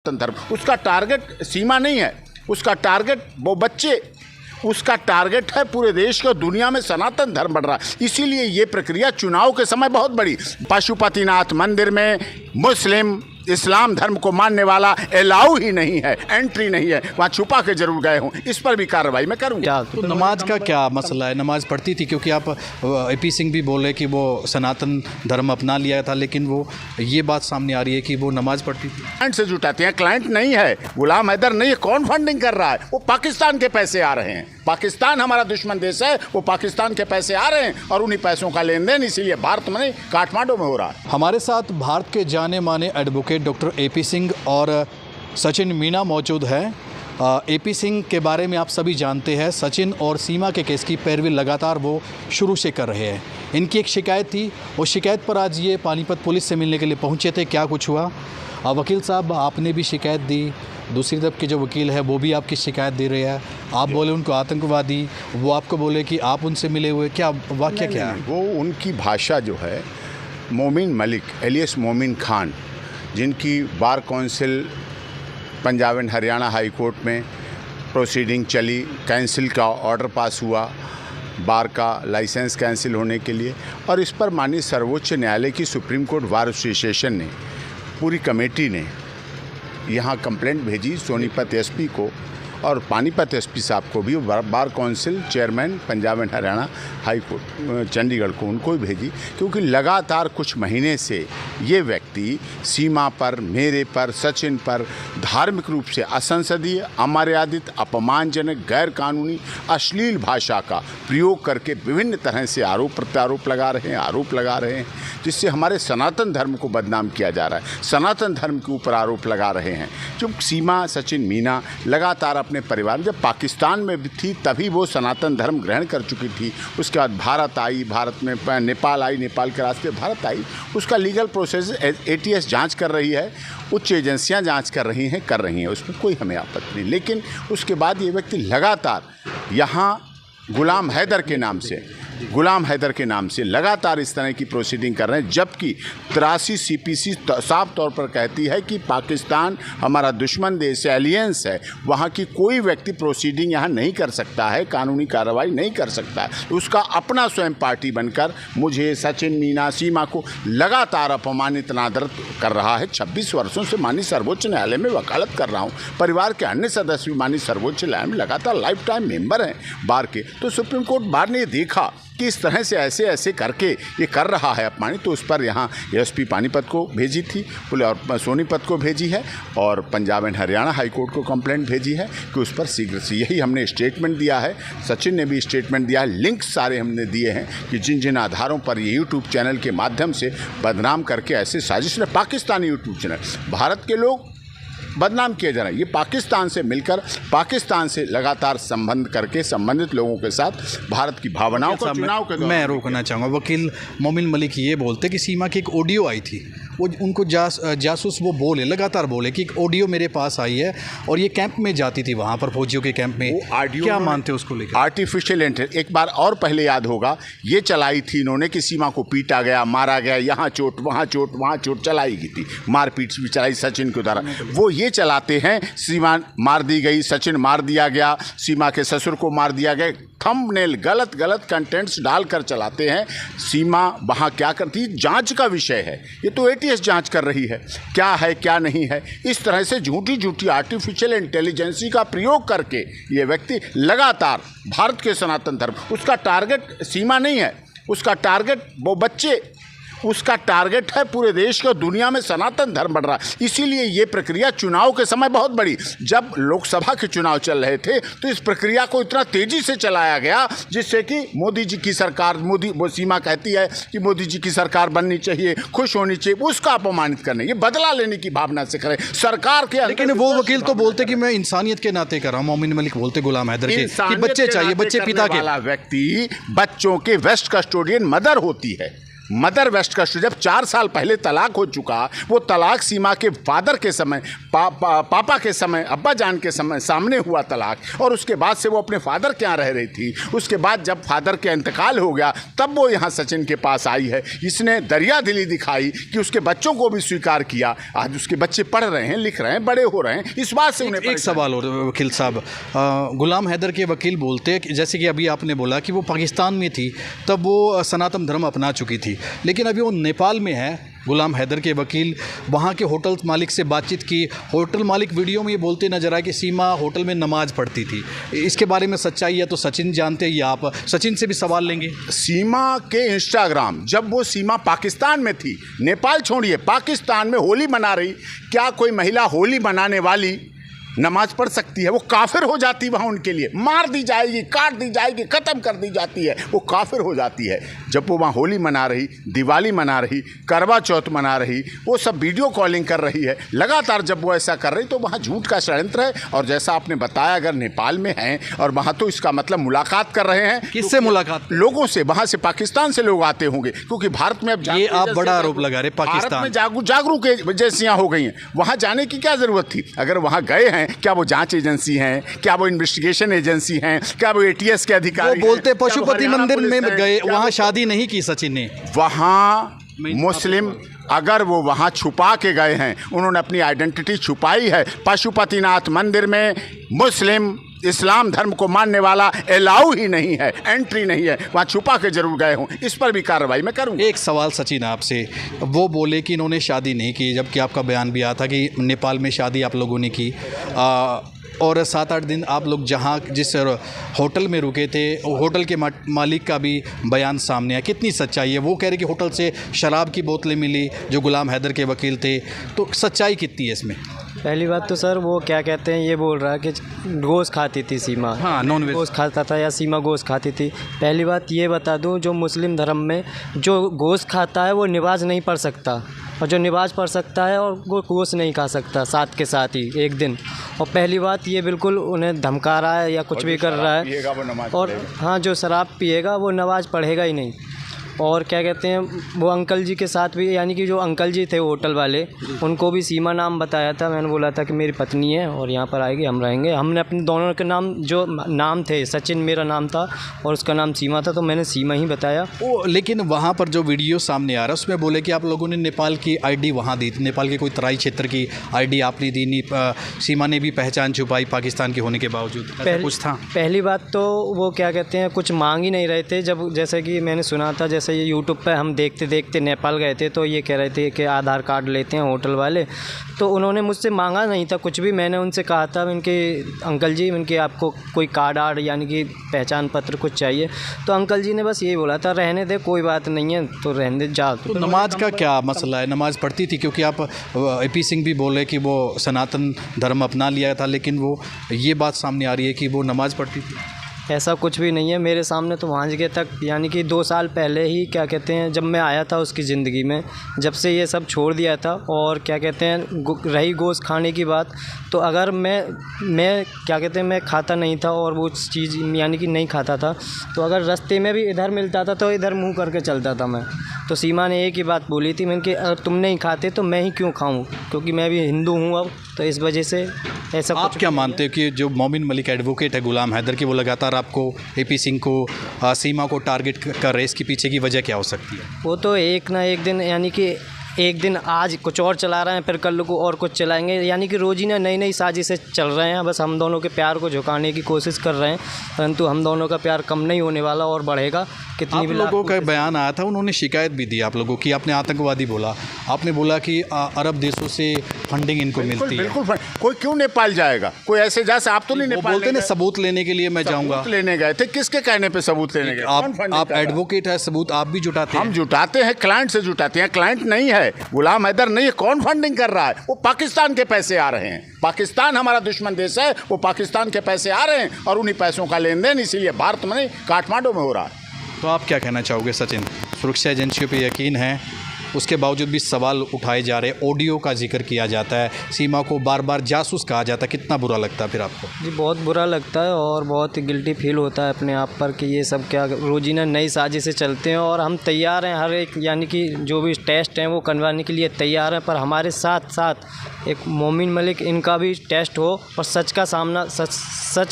सनातन धर्म, उसका टारगेट सीमा नहीं है, उसका टारगेट वो बच्चे, उसका टारगेट है पूरे देश के दुनिया में सनातन धर्म बढ़ रहा है। इसीलिए ये प्रक्रिया चुनाव के समय बहुत बड़ी। पशुपतिनाथ मंदिर में मुस्लिम इस्लाम धर्म को मानने वाला अलाउ ही नहीं है, एंट्री नहीं है, वहाँ छुपा के जरूर गए हों, इस पर भी कार्रवाई मैं करूँगा। तो नमाज का क्या मसला है? नमाज पढ़ती थी, क्योंकि आप AP सिंह भी बोले कि वो सनातन धर्म अपना लिया था, लेकिन वो ये बात सामने आ रही है कि वो नमाज पढ़ती थी। क्लाइंट से जुटाते हैं, क्लाइंट नहीं है, गुलाम हैदर नहीं है। कौन फंडिंग कर रहा है? वो पाकिस्तान के पैसे आ रहे हैं। पाकिस्तान हमारा दुश्मन देश है, वो पाकिस्तान के पैसे आ रहे हैं और उन्हीं पैसों का लेन देन इसीलिए भारत में नहीं काठमांडू में हो रहा है। हमारे साथ भारत के जाने माने एडवोकेट डॉक्टर AP सिंह और सचिन मीना मौजूद हैं। AP सिंह के बारे में आप सभी जानते हैं, सचिन और सीमा के केस की पैरवी लगातार वो शुरू से कर रहे हैं। इनकी एक शिकायत थी, उस शिकायत पर आज ये पानीपत पुलिस से मिलने के लिए पहुंचे थे। क्या कुछ हुआ? वकील साहब, आपने भी शिकायत दी, दूसरी तरफ के जो वकील है वो भी आपकी शिकायत दे रहे हैं। आप बोले उनको आतंकवादी, वो आपको बोले कि आप उनसे मिले हुए। क्या वाक्य क्या है? वो उनकी भाषा जो है, मोमिन मलिक एलियस मोमिन खान, जिनकी bar council Punjab and Haryana high court में प्रोसीडिंग चली, कैंसिल का ऑर्डर पास हुआ बार का लाइसेंस कैंसिल होने के लिए, और इस पर माननीय सर्वोच्च न्यायालय की सुप्रीम कोर्ट बार एसोसिएशन ने, पूरी कमेटी ने यहाँ कंप्लेंट भेजी सोनीपत SP को और पानीपत SP साहब को भी, bar council chairman Punjab and Haryana high court Chandigarh को, उनको भी भेजी, क्योंकि लगातार कुछ महीने से ये व्यक्ति सीमा पर, मेरे पर, सचिन पर धार्मिक रूप से असंसदीय, अमर्यादित, अपमानजनक, गैर कानूनी, अश्लील भाषा का प्रयोग करके विभिन्न तरह से आरोप प्रत्यारोप लगा रहे हैं, जिससे हमारे सनातन धर्म को बदनाम किया जा रहा है। सनातन धर्म के ऊपर आरोप लगा रहे हैं। जो सीमा, सचिन, मीना लगातार अपने परिवार, जब पाकिस्तान में थी तभी वो सनातन धर्म ग्रहण कर चुकी थी। उसके बाद भारत आई, भारत में नेपाल आई, नेपाल के रास्ते भारत आई। उसका लीगल प्रोसेस ATS जांच कर रही है, उच्च एजेंसियां जांच कर रही हैं, उसमें कोई हमें आपत्ति नहीं। लेकिन उसके बाद ये व्यक्ति लगातार यहाँ गुलाम हैदर के नाम से लगातार इस तरह की प्रोसीडिंग कर रहे हैं, जबकि 83 CPC साफ तौर पर कहती है कि पाकिस्तान हमारा दुश्मन देश है, एलियंस है, वहाँ की कोई व्यक्ति प्रोसीडिंग यहाँ नहीं कर सकता है, कानूनी कार्रवाई नहीं कर सकता है। उसका अपना स्वयं पार्टी बनकर मुझे, सचिन, मीना, सीमा को लगातार अपमानित नादर कर रहा है। 26 वर्षों से माननीय सर्वोच्च न्यायालय में वकालत कर रहा हूँ। परिवार के अन्य सदस्य भी माननीय सर्वोच्च न्यायालय में लगातार लाइफ टाइम मेंबर हैं बार के। तो सुप्रीम कोर्ट बार ने देखा कि इस तरह से ऐसे करके ये कर रहा है अपमानित, तो उस पर यहाँ SP पानीपत को भेजी थी और सोनीपत को भेजी है, और Punjab and Haryana high court को कंप्लेंट भेजी है कि उस पर शीघ्र से, यही हमने स्टेटमेंट दिया है। सचिन ने भी स्टेटमेंट दिया है, लिंक सारे हमने दिए हैं कि जिन जिन आधारों पर ये YouTube चैनल के माध्यम से बदनाम करके ऐसे साजिश, पाकिस्तानी YouTube चैनल, भारत के लोग बदनाम किए जा रहे हैं। ये पाकिस्तान से मिलकर, पाकिस्तान से लगातार संबंध करके संबंधित लोगों के साथ भारत की भावनाओं को चुनाव के दौरान। मैं रोकना चाहूँगा, वकील मोमिन मलिक ये बोलते कि सीमा की एक ऑडियो आई थी, वो उनको जासूस वो बोले, लगातार बोले कि एक ऑडियो मेरे पास आई है और ये कैंप में जाती थी, वहाँ पर फौजियों के कैंप में। क्या मानते हो उसको लेकर? आर्टिफिशियल इंटेलिजेंस, एक बार और पहले याद होगा, ये चलाई थी इन्होंने कि सीमा को पीटा गया, मारा गया, यहाँ चोट, वहाँ चोट चलाई गई थी, मारपीट भी चलाई सचिन के द्वारा। वो ये चलाते हैं सीमा मार दी गई, सचिन मार दिया गया, सीमा के ससुर को मार दिया गया, थंबनेल गलत कंटेंट्स डालकर चलाते हैं। सीमा वहाँ क्या करती, जांच का विषय है, ये तो ATS जांच कर रही है क्या है क्या नहीं है। इस तरह से झूठी आर्टिफिशियल इंटेलिजेंसी का प्रयोग करके ये व्यक्ति लगातार भारत के सनातन धर्म, उसका टारगेट सीमा नहीं है, उसका टारगेट वो बच्चे, उसका टारगेट है पूरे देश के दुनिया में सनातन धर्म बढ़ रहा है। इसीलिए ये प्रक्रिया चुनाव के समय बहुत बड़ी, जब लोकसभा के चुनाव चल रहे थे तो इस प्रक्रिया को इतना तेजी से चलाया गया जिससे कि मोदी जी की सरकार, वो सीमा कहती है कि मोदी जी की सरकार बननी चाहिए, खुश होनी चाहिए, उसका अपमानित करने, ये बदला लेने की भावना से करे सरकार के। लेकिन वो वकील तो बोलते कि मैं इंसानियत के नाते कर रहा हूँ, मोमिन मलिक बोलते गुलाम हैदर के कि बच्चे चाहिए, बच्चे पिता के। व्यक्ति बच्चों के वेस्ट कस्टोडियन मदर होती है, मदर वेस्ट का जब 4 साल पहले तलाक हो चुका, वो तलाक सीमा के फादर के समय, पापा के समय, अब्बा जान के समय सामने हुआ तलाक, और उसके बाद से वो अपने फादर के यहाँ रह रही थी। उसके बाद जब फादर के इंतकाल हो गया तब वो यहाँ सचिन के पास आई है। इसने दरिया दिली दिखाई कि उसके बच्चों को भी स्वीकार किया। आज उसके बच्चे पढ़ रहे हैं, लिख रहे हैं, बड़े हो रहे हैं। इस बात से उन्हें एक सवाल और वकील साहब, गुलाम हैदर के वकील बोलते हैं कि जैसे कि अभी आपने बोला कि वो पाकिस्तान में थी तब वो सनातन धर्म अपना चुकी थी, लेकिन अभी वो नेपाल में है। गुलाम हैदर के वकील वहाँ के होटल मालिक से बातचीत की। होटल मालिक वीडियो में ये बोलते नजर आए कि सीमा होटल में नमाज पढ़ती थी। इसके बारे में सच्चाई है तो सचिन जानते हैं, या आप सचिन से भी सवाल लेंगे? सीमा के इंस्टाग्राम, जब वो सीमा पाकिस्तान में थी, नेपाल छोड़िए, पाकिस्तान में होली मना रही, क्या कोई महिला होली मनाने वाली नमाज पढ़ सकती है? वो काफिर हो जाती, वहाँ उनके लिए मार दी जाएगी, काट दी जाएगी, ख़त्म कर दी जाती है, वो काफिर हो जाती है। जब वो वहाँ होली मना रही, दिवाली मना रही, करवा चौथ मना रही, वो सब वीडियो कॉलिंग कर रही है लगातार। जब वो ऐसा कर रही तो वहाँ झूठ का षड्यंत्र है। और जैसा आपने बताया, अगर नेपाल में हैं और वहाँ, तो इसका मतलब मुलाकात कर रहे हैं। किससे मुलाकात? लोगों से, वहाँ से पाकिस्तान से लोग आते होंगे, क्योंकि भारत में अब ये आप बड़ा आरोप लगा रहे, पाकिस्तान में जागरूक एजेंसियाँ हो गई हैं। वहाँ जाने की क्या ज़रूरत थी? अगर वहाँ गए हैं, क्या वो जांच एजेंसी हैं? क्या वो इन्वेस्टिगेशन एजेंसी हैं? क्या वो एटीएस के अधिकारी? वो बोलते पशुपति मंदिर में गए, वहाँ शादी नहीं की सचिन ने। वहाँ मुस्लिम, अगर वो वहाँ छुपा के गए हैं, उन्होंने अपनी आइडेंटिटी छुपाई है। पशुपतिनाथ मंदिर में मुस्लिम इस्लाम धर्म को मानने वाला अलाउ ही नहीं है, एंट्री नहीं है। वहाँ छुपा के जरूर गए हों, इस पर भी कार्रवाई मैं करूँगा। एक सवाल सचिन आपसे, वो बोले कि इन्होंने शादी नहीं की, जबकि आपका बयान भी आया था कि नेपाल में शादी आप लोगों ने की, और 7-8 दिन आप लोग जहाँ जिस होटल में रुके थे, होटल के मालिक का भी बयान सामने आया। कितनी सच्चाई है? वो कह रहे कि होटल से शराब की बोतलें मिली, जो गुलाम हैदर के वकील थे, तो सच्चाई कितनी है इसमें? पहली बात तो सर, वो क्या कहते हैं, ये बोल रहा है कि गोश्त खाती थी सीमा। हाँ, नॉन वेज गोश्त खाता था या सीमा गोश्त खाती थी। पहली बात ये बता दूं, जो मुस्लिम धर्म में जो गोश्त खाता है वो नमाज नहीं पढ़ सकता, और जो नमाज पढ़ सकता है और वो गोश्त नहीं खा सकता साथ के साथ ही एक दिन। और पहली बात ये बिल्कुल उन्हें धमका रहा है या कुछ भी कर रहा है। और हाँ, जो शराब पिएगा वो नमाज पढ़ेगा ही नहीं। और क्या कहते हैं, वो अंकल जी के साथ भी, यानी कि जो अंकल जी थे होटल वाले, उनको भी सीमा नाम बताया था। मैंने बोला था कि मेरी पत्नी है और यहाँ पर आएगी, हम रहेंगे। हमने अपने दोनों के नाम, जो नाम थे, सचिन मेरा नाम था और उसका नाम सीमा था, तो मैंने सीमा ही बताया। लेकिन वहाँ पर जो वीडियो सामने आ रहा है उसमें बोले कि आप लोगों ने नेपाल की आईडी वहाँ दी थी, नेपाल के कोई तराई क्षेत्र की आईडी आपने दी नहीं, सीमा ने भी पहचान छुपाई पाकिस्तान के होने के बावजूद, कुछ था? पहली बात तो वो क्या कहते हैं, कुछ मांग ही नहीं रहे थे। जब जैसे कि मैंने सुना था, जैसे ये यूट्यूब पे हम देखते देखते नेपाल गए थे, तो ये कह रहे थे कि आधार कार्ड लेते हैं होटल वाले, तो उन्होंने मुझसे मांगा नहीं था कुछ भी। मैंने उनसे कहा था, इनके अंकल जी, इनके आपको कोई कार्ड आर्ड यानी कि पहचान पत्र कुछ चाहिए, तो अंकल जी ने बस यही बोला था, रहने दे, कोई बात नहीं है, तो रहने दे, जा। तो नमाज का क्या मसला है? नमाज पढ़ती थी, क्योंकि आप AP सिंह भी बोले कि वो सनातन धर्म अपना लिया था, लेकिन वो ये बात सामने आ रही है कि वो नमाज पढ़ती थी। ऐसा कुछ भी नहीं है मेरे सामने। तो वहाँ जगह तक, यानी कि 2 साल पहले ही, क्या कहते हैं, जब मैं आया था उसकी ज़िंदगी में, जब से ये सब छोड़ दिया था। और क्या कहते हैं, रही गोश्त खाने की बात, तो अगर मैं क्या कहते हैं, मैं खाता नहीं था और वो चीज़ यानी कि नहीं खाता था, तो अगर रास्ते में भी इधर मिलता था तो इधर मुँह करके चलता था मैं। तो सीमा ने एक ही बात बोली थी, मैंने कि अगर तुम नहीं खाते तो मैं ही क्यों खाऊँ, क्योंकि मैं भी हिंदू हूँ अब, तो इस वजह से ऐसा। आप क्या मानते हो कि जो मोमिन मलिक एडवोकेट है गुलाम हैदर की, वो लगातार आपको, AP सिंह को, सीमा को टारगेट कर रहे, इसके पीछे की वजह क्या हो सकती है? वो तो एक ना एक दिन, यानी कि एक दिन आज कुछ और चला रहे हैं, फिर कल को और कुछ चलाएंगे, यानी कि रोज़ ही ना नई नई साजिशें चल रहे हैं। बस हम दोनों के प्यार को झुकाने की कोशिश कर रहे हैं, परंतु हम दोनों का प्यार कम नहीं होने वाला और बढ़ेगा। कितनी भी लोगों का बयान आया था, उन्होंने शिकायत भी दी आप लोगों की, आपने आतंकवादी बोला, आपने बोला कि अरब देशों से फंडिंग इनको मिलती है। बिल्कुल, कोई क्यों नेपाल जाएगा? कोई ऐसे जैसे आप तो नहीं नेपाल बोलते ना, सबूत लेने के लिए मैं जाऊंगा। लेने गए थे, किसके कहने पे सबूत लेने गए? आप एडवोकेट है, सबूत आप भी जुटाते हैं? हम जुटाते हैं, क्लाइंट से जुटाते हैं। क्लाइंट नहीं है, गुलाम हैदर नहीं है। कौन फंडिंग कर रहा है? वो पाकिस्तान के पैसे आ रहे हैं। पाकिस्तान हमारा दुश्मन देश है, वो पाकिस्तान के पैसे आ रहे हैं और उन्हीं पैसों का लेन देन इसीलिए भारत में नहीं, काठमांडू में हो रहा है। तो आप क्या कहना चाहोगे सचिन? सुरक्षा एजेंसियों पे यकीन है उसके बावजूद भी सवाल उठाए जा रहे, ऑडियो का जिक्र किया जाता है, सीमा को बार बार जासूस कहा जाता है, कितना बुरा लगता है फिर आपको? जी बहुत बुरा लगता है और बहुत गिल्टी फील होता है अपने आप पर कि ये सब क्या रोजीना नई साजिशें चलते हैं। और हम तैयार हैं हर एक यानी कि जो भी टेस्ट हैं वो करवाने के लिए तैयार हैं, पर हमारे साथ साथ एक मोमिन मलिक इनका भी टेस्ट हो और सच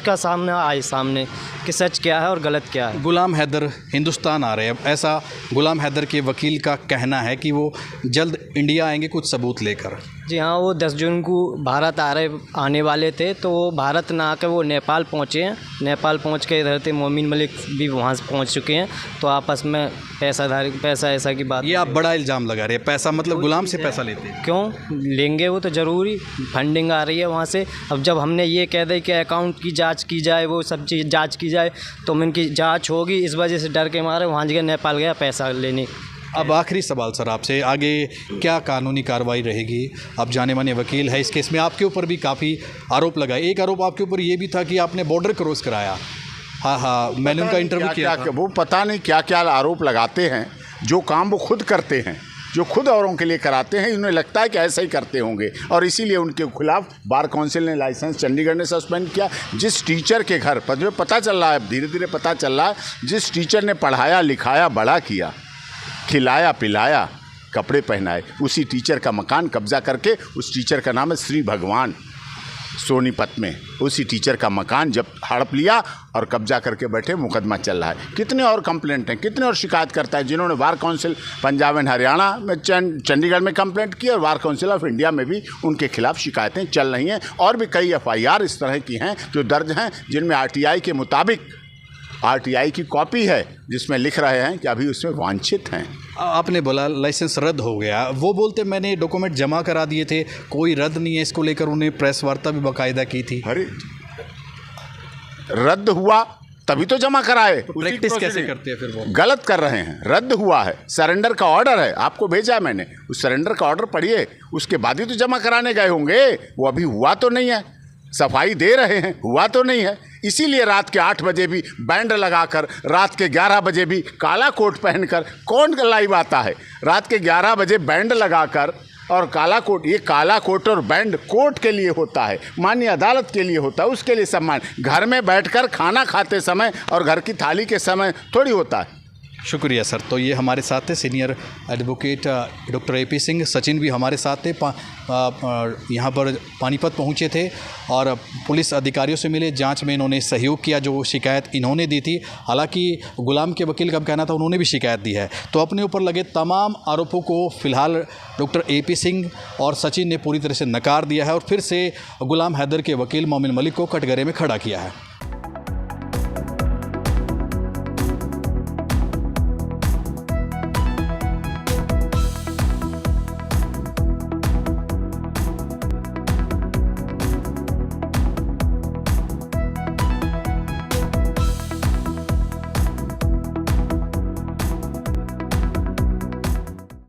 का सामना आए सामने कि सच क्या है और गलत क्या है। गुलाम हैदर हिंदुस्तान आ रहे हैं, ऐसा गुलाम हैदर के वकील का कहना है कि वो जल्द इंडिया आएंगे कुछ सबूत लेकर। जी हाँ, वो 10 जून को भारत आने वाले थे, तो वो भारत ना आकर वो नेपाल पहुँचे हैं। नेपाल पहुँच के इधर थे मोमिन मलिक भी वहाँ से पहुँच चुके हैं, तो आपस में पैसा ऐसा की बात। ये आप बड़ा इल्ज़ाम लगा रहे हैं, पैसा मतलब गुलाम से पैसा लेते हैं? क्यों लेंगे, वो तो ज़रूरी फंडिंग आ रही है वहाँ से। अब जब हमने ये कह दिया कि अकाउंट की जांच की जाए, वो सब चीज़ जांच की जाए, तो उनकी जांच होगी, इस वजह से डर के मारे वहाँ जगह नेपाल गया पैसा लेने। अब आखिरी सवाल सर आपसे, आगे क्या कानूनी कार्रवाई रहेगी? आप जाने माने वकील है, इस केस में आपके ऊपर भी काफ़ी आरोप लगाए। एक आरोप आपके ऊपर ये भी था कि आपने बॉर्डर क्रॉस कराया। हाँ, मैंने उनका इंटरव्यू किया था। वो पता नहीं क्या क्या आरोप लगाते हैं, जो काम वो खुद करते हैं, जो खुद औरों के लिए कराते हैं, उन्हें लगता है कि ऐसा ही करते होंगे, और इसीलिए उनके खिलाफ बार काउंसिल ने लाइसेंस चंडीगढ़ ने सस्पेंड किया। जिस टीचर के घर पर जो पता चल रहा है, धीरे धीरे पता चल रहा है, जिस टीचर ने पढ़ाया लिखाया बड़ा किया, खिलाया पिलाया कपड़े पहनाए, उसी टीचर का मकान कब्जा करके, उस टीचर का नाम है श्री भगवान सोनीपत में, उसी टीचर का मकान जब हड़प लिया और कब्जा करके बैठे, मुकदमा चल रहा है। कितने और कंप्लेंट हैं, कितने और शिकायत करता है, जिन्होंने bar council Punjab and Haryana में चंडीगढ़ में कंप्लेंट की और बार काउंसिल ऑफ इंडिया में भी उनके खिलाफ शिकायतें चल रही हैं। और भी कई FIR इस तरह की हैं जो दर्ज हैं, जिनमें RTI के मुताबिक RTI की कॉपी है जिसमें लिख रहे हैं कि अभी उसमें वांछित हैं। आपने बोला लाइसेंस रद्द हो गया, वो बोलते मैंने डॉक्यूमेंट जमा करा दिए थे, कोई रद्द नहीं है। इसको लेकर उन्हें प्रेस वार्ता भी बाकायदा की थी। अरे रद्द हुआ तभी तो जमा कराए। तो प्रैक्टिस कैसे करते हैं फिर? वो गलत कर रहे हैं। रद्द हुआ है, सरेंडर का ऑर्डर है, आपको भेजा मैंने, उस सरेंडर का ऑर्डर पढ़िए, उसके बाद ही तो जमा कराने गए होंगे। वो अभी हुआ तो नहीं है, सफाई दे रहे हैं, हुआ तो नहीं है। इसीलिए रात के 8 बजे भी बैंड लगाकर, रात के 11 बजे भी काला कोट पहनकर, कौन लाइव आता है रात के 11 बजे बैंड लगाकर और काला कोट? ये काला कोट और बैंड कोर्ट के लिए होता है, माननीय अदालत के लिए होता है, उसके लिए सम्मान। घर में बैठकर खाना खाते समय और घर की थाली के समय थोड़ी होता है। शुक्रिया सर। तो ये हमारे साथ थे senior advocate doctor AP Singh. Sachin भी हमारे साथ थे, यहाँ पर पानीपत पहुँचे थे और पुलिस अधिकारियों से मिले, जांच में इन्होंने सहयोग किया जो शिकायत इन्होंने दी थी। हालांकि गुलाम के वकील का कहना था उन्होंने भी शिकायत दी है। तो अपने ऊपर लगे तमाम आरोपों को फ़िलहाल डॉक्टर AP सिंह और सचिन ने पूरी तरह से नकार दिया है और फिर से गुलाम हैदर के वकील मोमिन मलिक को कटघरे में खड़ा किया है।